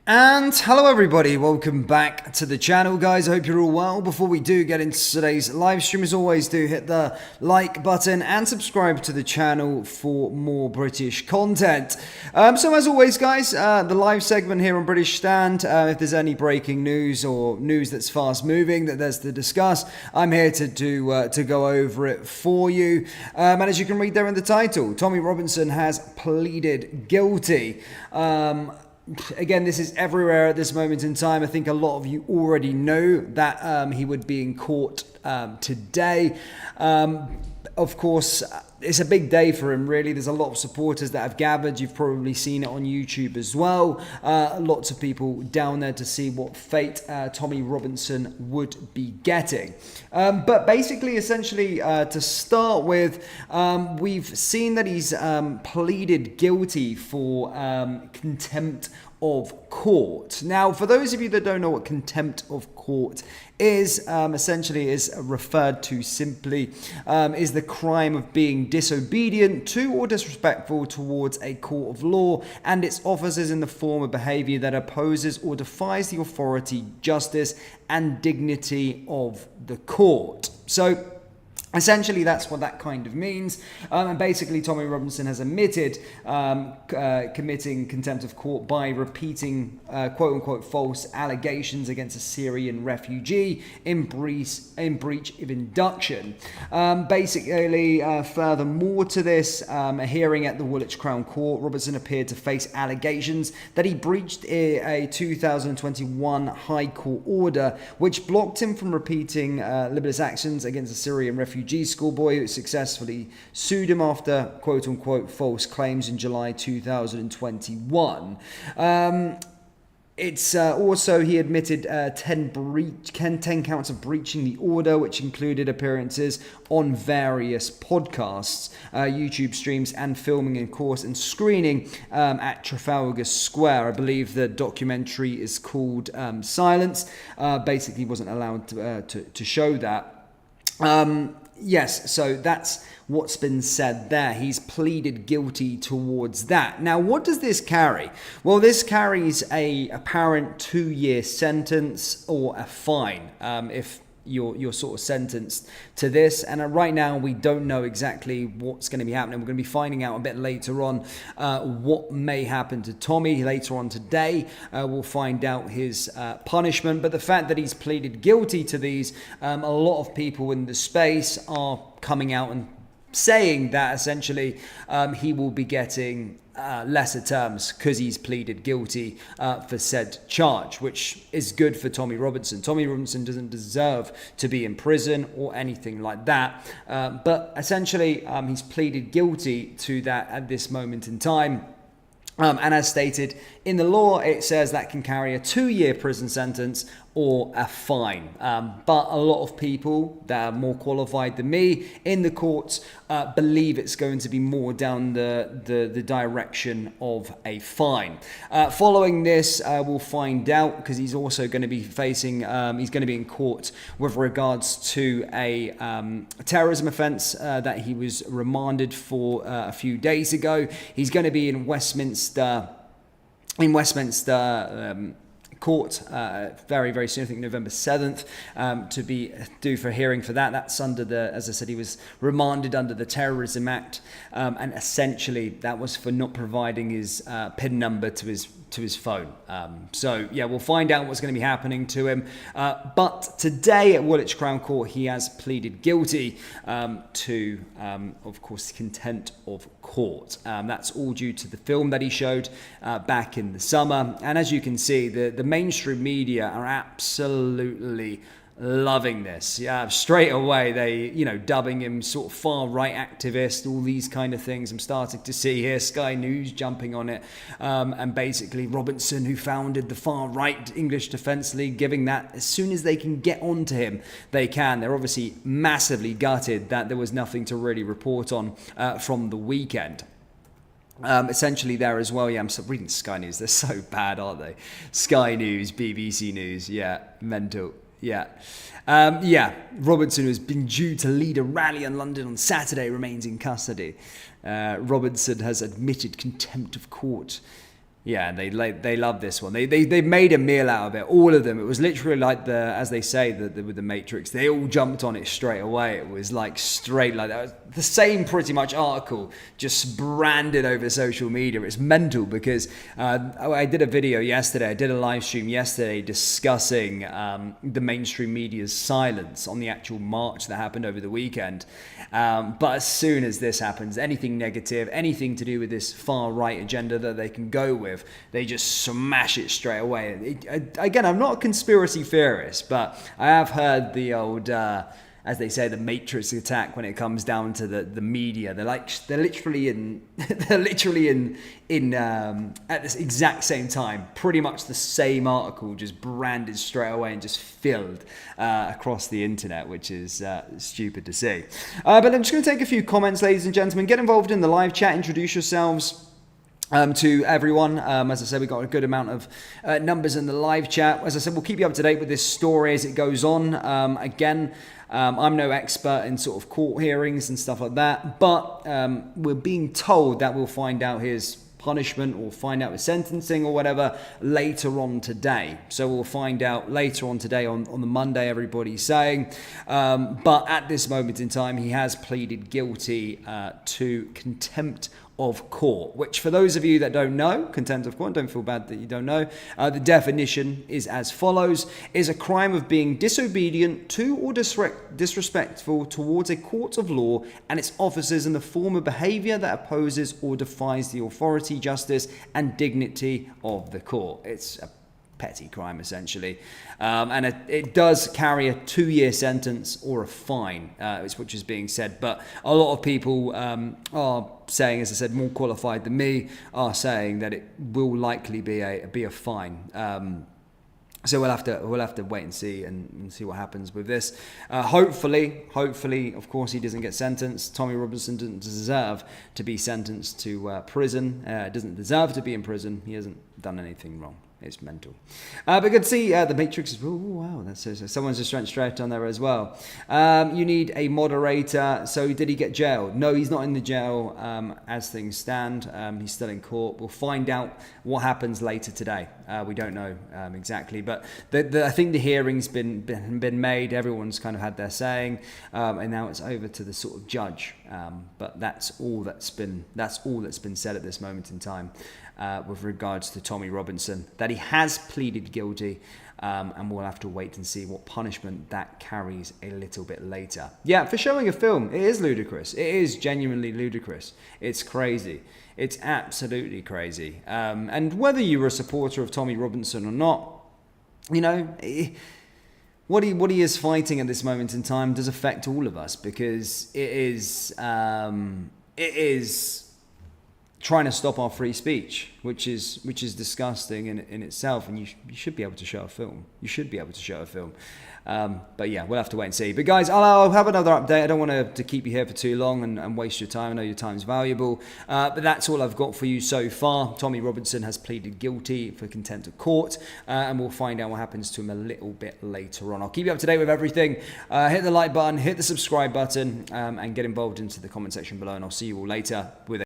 And hello everybody, welcome back to the channel guys. I hope you're all well. Before we do get into today's live stream, as always, do hit the like button and subscribe to the channel for more British content. So as always guys, the live segment here on British Stand, if there's any breaking news or news that's fast moving that there's to discuss, I'm here to go over it for you. And as you can read there in the title, Tommy Robinson has pleaded guilty. Again, this is everywhere at this moment in time. I think a lot of you already know that he would be in court today. Of course, it's a big day for him, really. There's a lot of supporters that have gathered. You've probably seen it on YouTube as well. Lots of people down there to see what fate Tommy Robinson would be getting. But basically, essentially, to start with, we've seen that he's pleaded guilty for contempt of court. Now, for those of you that don't know what contempt of court is, essentially is referred to simply is the crime of being disobedient to or disrespectful towards a court of law and its officers in the form of behavior that opposes or defies the authority, justice, and dignity of the court. So essentially, that's what that kind of means. And basically, Tommy Robinson has admitted committing contempt of court by repeating quote-unquote false allegations against a Syrian refugee in breach of induction. Basically, furthermore to this, a hearing at the Woolwich Crown Court, Robinson appeared to face allegations that he breached a 2021 High Court order which blocked him from repeating libelous actions against a Syrian refugee schoolboy who successfully sued him after quote-unquote false claims in July 2021. It's also, he admitted 10 counts of breaching the order, which included appearances on various podcasts, YouTube streams, and filming, of course, and screening at Trafalgar Square. I believe the documentary is called Silence. Basically, wasn't allowed to show that. Yes, so that's what's been said there. He's pleaded guilty towards that. Now, what does this carry? Well, this carries a apparent 2-year sentence or a fine if you're sort of sentenced to this. And right now we don't know exactly what's going to be happening. We're going to be finding out a bit later on what may happen to Tommy. Later on today we'll find out his punishment. But the fact that he's pleaded guilty to these, a lot of people in the space are coming out and saying that essentially he will be getting lesser terms because he's pleaded guilty for said charge, which is good for Tommy Robinson. Tommy Robinson doesn't deserve to be in prison or anything like that, but essentially he's pleaded guilty to that at this moment in time. And as stated in the law, it says that can carry a 2-year prison sentence or a fine. But a lot of people that are more qualified than me in the courts believe it's going to be more down the direction of a fine. Following this, we'll find out, because he's also going to be facing, he's going to be in court with regards to a terrorism offence that he was remanded for a few days ago. He's going to be in Westminster court very, very soon. I think November 7th to be due for hearing for that. That's under the, as I said, he was remanded under the Terrorism Act, and essentially that was for not providing his PIN number to his phone. So yeah, we'll find out what's going to be happening to him. But today at Woolwich Crown Court, he has pleaded guilty to, of course, contempt of court. That's all due to the film that he showed back in the summer. And as you can see, the mainstream media are absolutely loving this. Yeah, straight away they, dubbing him sort of far-right activist, all these kind of things. I'm starting to see here Sky News jumping on it, and basically Robinson, who founded the far-right English Defence League, giving that as soon as they can get onto him, they can. They're obviously massively gutted that there was nothing to really report on from the weekend. Essentially there as well. Yeah, I'm reading Sky News. They're so bad, aren't they? Sky News, BBC News. Yeah, mental. Yeah. Robinson, who has been due to lead a rally in London on Saturday, remains in custody. Robinson has admitted contempt of court Yeah, they love this one. They made a meal out of it. All of them. It was literally like as they say with the Matrix. They all jumped on it straight away. It was like straight like that. Was the same pretty much article, just branded over social media. It's mental because I did a video yesterday. I did a live stream yesterday discussing the mainstream media's silence on the actual march that happened over the weekend. But as soon as this happens, anything negative, anything to do with this far right agenda that they can go with, they just smash it straight away. Again, I'm not a conspiracy theorist, but I have heard the old, as they say, the Matrix attack when it comes down to the media. They're literally in at this exact same time, pretty much the same article, just branded straight away and just filled across the internet, which is stupid to see. But I'm just going to take a few comments, ladies and gentlemen. Get involved in the live chat. Introduce yourselves. To everyone. As I said, we got a good amount of numbers in the live chat. As I said, we'll keep you up to date with this story as it goes on. Again, I'm no expert in sort of court hearings and stuff like that, but we're being told that we'll find out his punishment or find out his sentencing or whatever later on today. So we'll find out later on today on the Monday, everybody's saying. But at this moment in time, he has pleaded guilty to contempt of court, which for those of you that don't know, contempt of court, don't feel bad that you don't know, the definition is as follows: is a crime of being disobedient to or disrespectful towards a court of law and its officers in the form of behavior that opposes or defies the authority, justice and dignity of the court. It's a petty crime, essentially. And it does carry a 2-year sentence or a fine, which is being said. But a lot of people are saying, as I said, more qualified than me, are saying that it will likely be a fine. So we'll have to wait and see and see what happens with this. Hopefully, of course, he doesn't get sentenced. Tommy Robinson doesn't deserve to be sentenced to prison. Doesn't deserve to be in prison. He hasn't done anything wrong. It's mental. But good to see the Matrix is... Oh, wow. That's so someone's just went straight on there as well. You need a moderator. So did he get jailed? No, he's not in the jail as things stand. He's still in court. We'll find out what happens later today. We don't know exactly. But I think the hearing's been made. Everyone's kind of had their saying. And now it's over to the sort of judge. But that's all that's been said at this moment in time. With regards to Tommy Robinson, that he has pleaded guilty, and we'll have to wait and see what punishment that carries a little bit later. Yeah, for showing a film, it is ludicrous. It is genuinely ludicrous. It's crazy. It's absolutely crazy. And whether you're a supporter of Tommy Robinson or not, you know, what he is fighting at this moment in time does affect all of us, because it is trying to stop our free speech, which is disgusting in itself, and you should be able to show a film. You should be able to show a film. But yeah, we'll have to wait and see. But guys, I'll have another update. I don't want to keep you here for too long and waste your time. I know your time's valuable. But that's all I've got for you so far. Tommy Robinson has pleaded guilty for contempt of court, and we'll find out what happens to him a little bit later on. I'll keep you up to date with everything. Hit the like button, hit the subscribe button, and get involved into the comment section below, and I'll see you all later with